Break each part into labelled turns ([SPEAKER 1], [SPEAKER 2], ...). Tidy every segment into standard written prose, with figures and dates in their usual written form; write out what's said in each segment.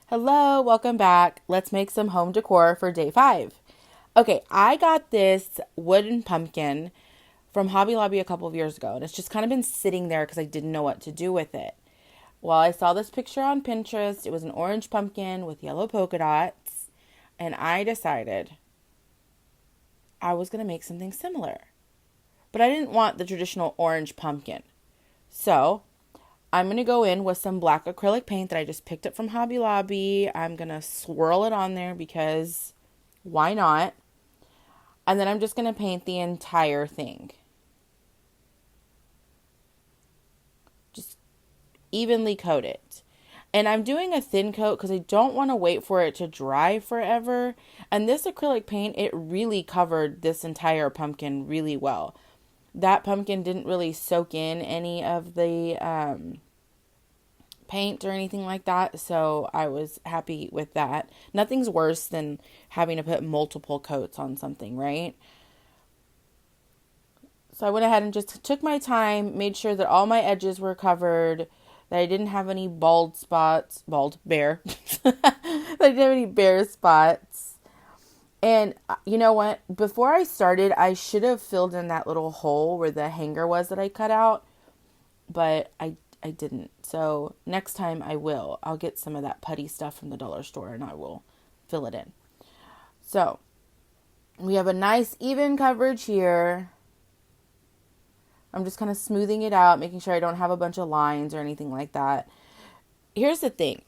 [SPEAKER 1] Hello, welcome back. Let's make some home decor for day 5. Okay, I got this wooden pumpkin from Hobby Lobby a couple of years ago, and it's just kind of been sitting there because I didn't know what to do with it. Well, I saw this picture on Pinterest. It was an orange pumpkin with yellow polka dots, and I decided I was going to make something similar. But I didn't want the traditional orange pumpkin. So I'm going to go in with some black acrylic paint that I just picked up from Hobby Lobby. I'm going to swirl it on there because why not? And then I'm just going to paint the entire thing. Just evenly coat it. And I'm doing a thin coat because I don't want to wait for it to dry forever. And this acrylic paint, it really covered this entire pumpkin really well. That pumpkin didn't really soak in any of the paint or anything like that, so I was happy with that. Nothing's worse than having to put multiple coats on something, right? So I went ahead and just took my time, made sure that all my edges were covered, that I didn't have any bare, that I didn't have any bare spots. And you know what? Before I started, I should have filled in that little hole where the hanger was that I cut out, but I didn't. So next time I will. I'll get some of that putty stuff from the dollar store and I will fill it in. So we have a nice even coverage here. I'm just kind of smoothing it out, making sure I don't have a bunch of lines or anything like that. Here's the thing.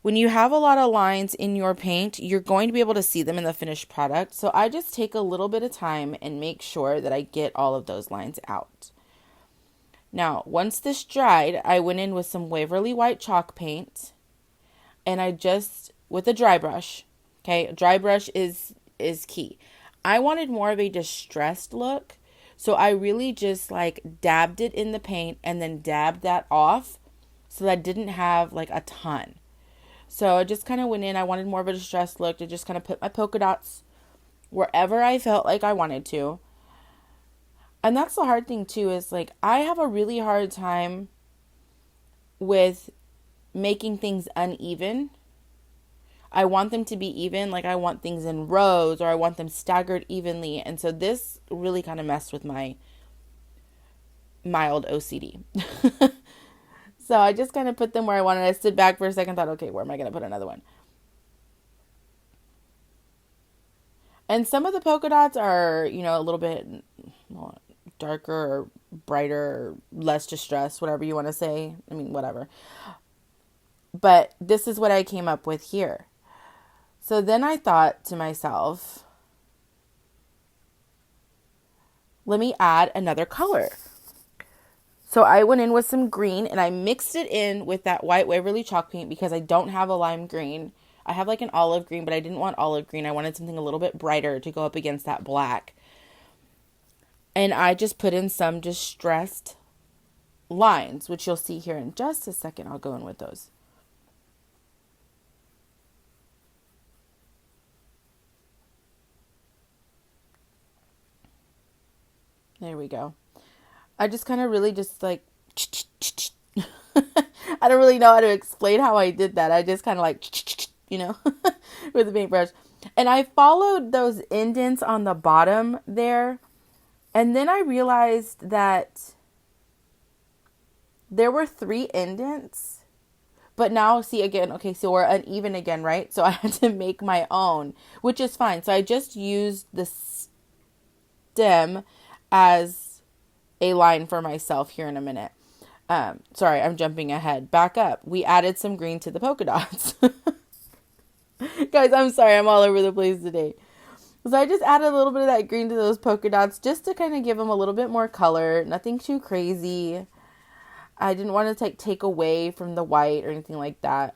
[SPEAKER 1] When you have a lot of lines in your paint, you're going to be able to see them in the finished product. So I just take a little bit of time and make sure that I get all of those lines out. Now, once this dried, I went in with some Waverly White chalk paint, and I just, with a dry brush, okay, a dry brush is key. I wanted more of a distressed look, so I really just like dabbed it in the paint and then dabbed that off so that I didn't have like a ton. So I just kind of went in, I wanted more of a distressed look to just kind of put my polka dots wherever I felt like I wanted to. And that's the hard thing too, is like I have a really hard time with making things uneven. I want them to be even, like I want things in rows or I want them staggered evenly. And so this really kind of messed with my mild OCD. So I just kind of put them where I wanted. I stood back for a second, thought, okay, where am I going to put another one? And some of the polka dots are, a little bit darker or brighter or less distressed, whatever you want to say. I mean, whatever. But this is what I came up with here. So then I thought to myself, let me add another color. So I went in with some green and I mixed it in with that white Waverly chalk paint because I don't have a lime green. I have like an olive green, but I didn't want olive green. I wanted something a little bit brighter to go up against that black. And I just put in some distressed lines, which you'll see here in just a second. I'll go in with those. There we go. I just kind of really just like, I don't really know how to explain how I did that. I just kind of like, with the paintbrush. And I followed those indents on the bottom there. And then I realized that there were 3 indents. But now, see again, okay, so we're uneven again, right? So I had to make my own, which is fine. So I just used the stem as a line for myself here in a minute. Sorry, I'm jumping ahead. Back up. We added some green to the polka dots. Guys, I'm sorry. I'm all over the place today. So I just added a little bit of that green to those polka dots just to kind of give them a little bit more color. Nothing too crazy. I didn't want to take away from the white or anything like that.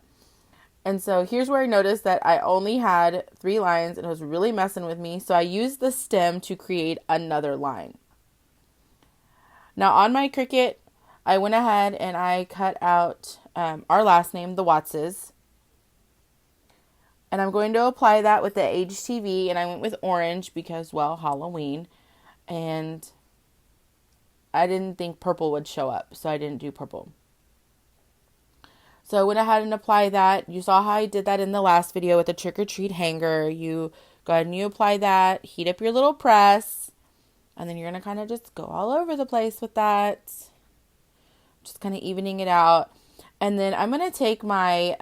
[SPEAKER 1] And so here's where I noticed that I only had 3 lines and it was really messing with me. So I used the stem to create another line. Now on my Cricut, I went ahead and I cut out our last name, the Wattses. And I'm going to apply that with the HTV, and I went with orange because, well, Halloween. And I didn't think purple would show up, so I didn't do purple. So I went ahead and applied that. You saw how I did that in the last video with the trick-or-treat hanger. You go ahead and you apply that, heat up your little press, and then you're going to kind of just go all over the place with that. Just kind of evening it out. And then I'm going to take my,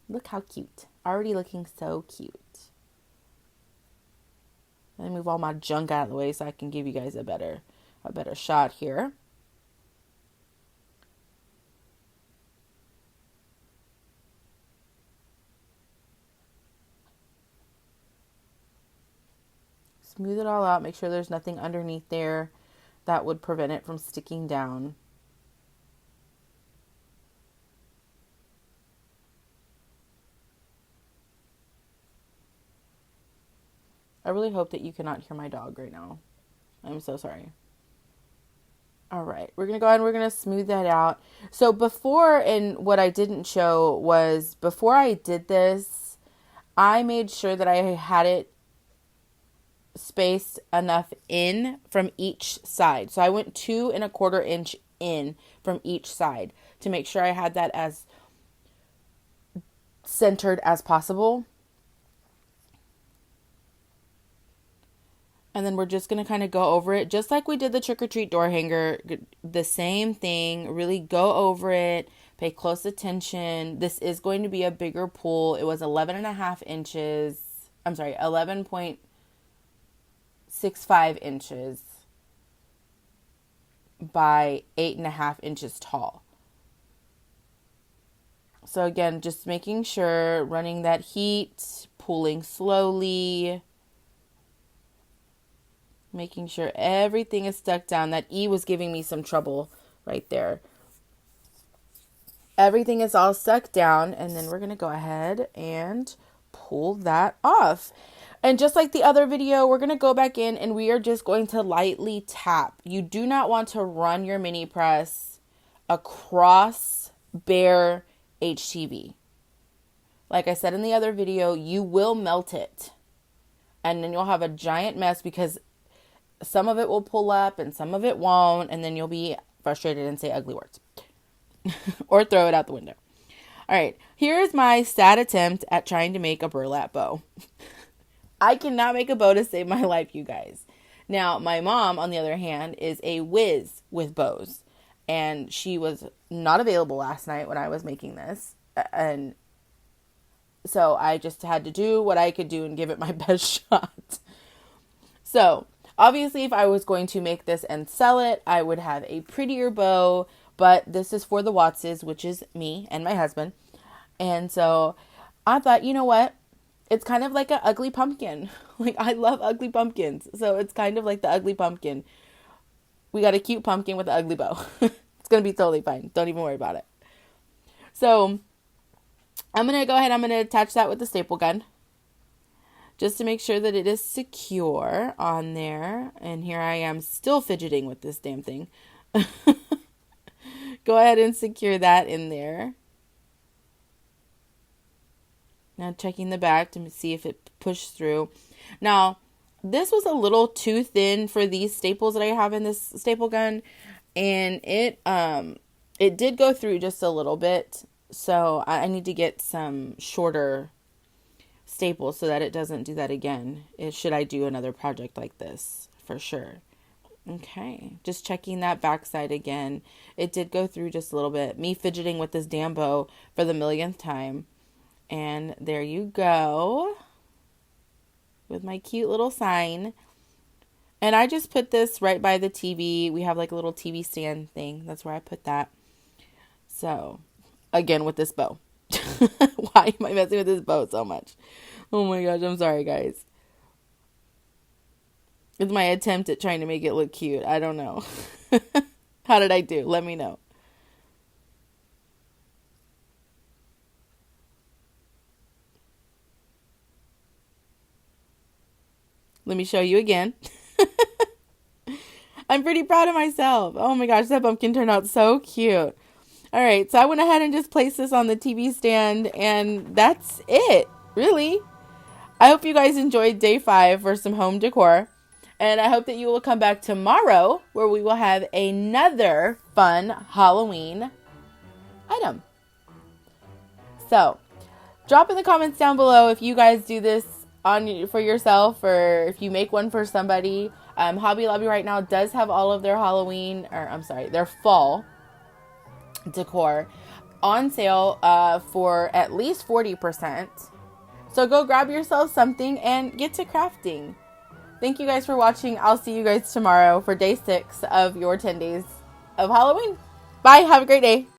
[SPEAKER 1] look how cute. Already looking so cute. Let me move all my junk out of the way so I can give you guys a better shot here. Smooth it all out. Make sure there's nothing underneath there that would prevent it from sticking down. I really hope that you cannot hear my dog right now. I'm so sorry. All right, we're going to go ahead and we're going to smooth that out. So before, and what I didn't show was before I did this, I made sure that I had it spaced enough in from each side. So I went 2 1/4 inch in from each side to make sure I had that as centered as possible. And then we're just going to kind of go over it just like we did the trick-or-treat door hanger. The same thing. Really go over it. Pay close attention. This is going to be a bigger pool. It was 11.5 inches. I'm sorry, 11.65 inches by 8.5 inches tall. So again, just making sure, running that heat, pulling slowly, making sure everything is stuck down. That E was giving me some trouble right there. Everything is all stuck down, and then we're going to go ahead and pull that off. And just like the other video, we're going to go back in and we are just going to lightly tap. You do not want to run your mini press across bare HTV. Like I said in the other video, you will melt it. And then you'll have a giant mess because some of it will pull up and some of it won't. And then you'll be frustrated and say ugly words. Or throw it out the window. All right, here's my sad attempt at trying to make a burlap bow. I cannot make a bow to save my life, you guys. Now, my mom, on the other hand, is a whiz with bows. And she was not available last night when I was making this. And so I just had to do what I could do and give it my best shot. So, obviously, if I was going to make this and sell it, I would have a prettier bow. But this is for the Wattses, which is me and my husband. And so I thought, you know what? It's kind of like an ugly pumpkin. Like, I love ugly pumpkins. So it's kind of like the ugly pumpkin. We got a cute pumpkin with an ugly bow. It's going to be totally fine. Don't even worry about it. So I'm going to go ahead. I'm going to attach that with the staple gun. Just to make sure that it is secure on there. And here I am still fidgeting with this damn thing. Go ahead and secure that in there. Now checking the back to see if it pushed through. Now, this was a little too thin for these staples that I have in this staple gun. And it did go through just a little bit. So I need to get some shorter staples so that it doesn't do that again. Should I do another project like this, for sure. Okay, just checking that backside again. It did go through just a little bit. Me fidgeting with this damn bow for the millionth time. And there you go. With my cute little sign. And I just put this right by the TV. We have like a little TV stand thing. That's where I put that. So, again with this bow. Why am I messing with this bow so much? Oh my gosh, I'm sorry guys. It's my attempt at trying to make it look cute. I don't know. How did I do? Let me know. Let me show you again. I'm pretty proud of myself. Oh my gosh, that pumpkin turned out so cute. All right, so I went ahead and just placed this on the TV stand, and that's it, really. I hope you guys enjoyed day 5 for some home decor. And I hope that you will come back tomorrow where we will have another fun Halloween item. So drop in the comments down below if you guys do this for yourself or if you make one for somebody. Hobby Lobby right now does have all of their their fall decor on sale for at least 40%. So go grab yourself something and get to crafting. Thank you guys for watching. I'll see you guys tomorrow for day 6 of your 10 days of Halloween. Bye. Have a great day.